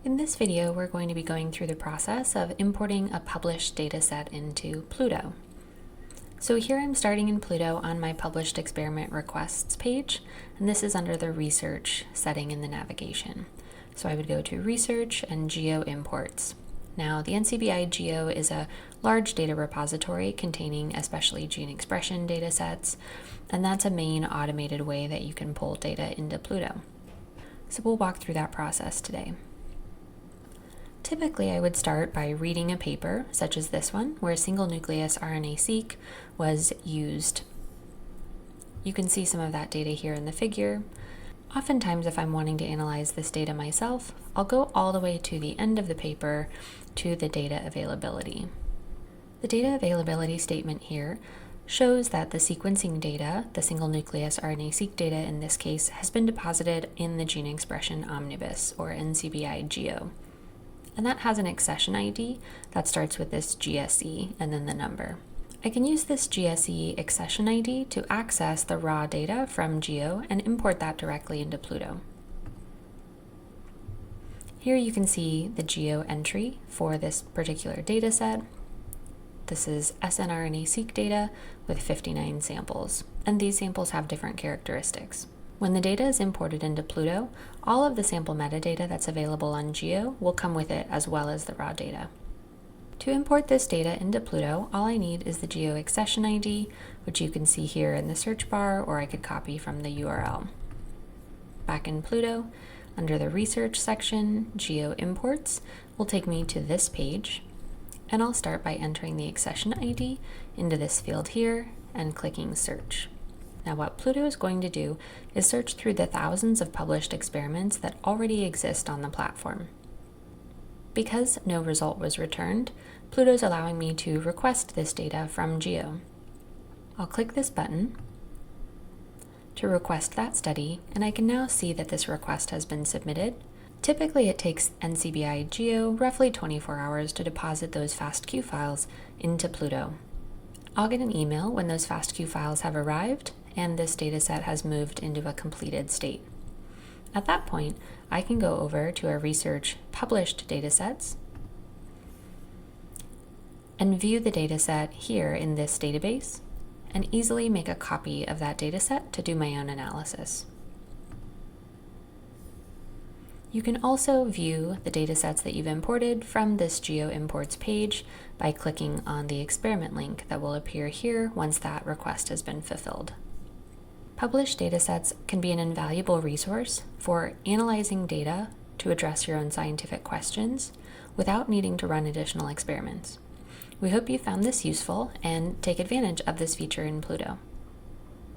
In this video, we're going to be going through the process of importing a published dataset into Pluto. So here I'm starting in Pluto on my Published Experiment Requests page, and this is under the Research setting in the navigation. So I would go to Research and Geo Imports. Now, the NCBI GEO is a large data repository containing especially gene expression datasets, and that's a main automated way that you can pull data into Pluto. So we'll walk through that process today. Typically, I would start by reading a paper, such as this one, where single nucleus RNA-seq was used. You can see some of that data here in the figure. Oftentimes, if I'm wanting to analyze this data myself, I'll go all the way to the end of the paper to the data availability. The data availability statement here shows that the sequencing data, the single nucleus RNA-seq data in this case, has been deposited in the Gene Expression Omnibus, or NCBI GEO. And that has an accession ID that starts with this GSE and then the number. I can use this GSE accession ID to access the raw data from GEO and import that directly into Pluto. Here you can see the GEO entry for this particular data set. This is snRNA-seq data with 59 samples, and these samples have different characteristics. When the data is imported into Pluto, all of the sample metadata that's available on GEO will come with it as well as the raw data. To import this data into Pluto, all I need is the GEO accession ID, which you can see here in the search bar, or I could copy from the URL. Back in Pluto, under the Research section, GEO Imports will take me to this page, and I'll start by entering the accession ID into this field here and clicking Search. Now, what Pluto is going to do is search through the thousands of published experiments that already exist on the platform. Because no result was returned, Pluto is allowing me to request this data from GEO. I'll click this button to request that study, and I can now see that this request has been submitted. Typically, it takes NCBI GEO roughly 24 hours to deposit those FASTQ files into Pluto. I'll get an email when those FASTQ files have arrived and this dataset has moved into a completed state. At that point, I can go over to our Research Published Datasets and view the dataset here in this database and easily make a copy of that dataset to do my own analysis. You can also view the datasets that you've imported from this GEO Imports page by clicking on the experiment link that will appear here once that request has been fulfilled. Published datasets can be an invaluable resource for analyzing data to address your own scientific questions without needing to run additional experiments. We hope you found this useful and take advantage of this feature in Pluto.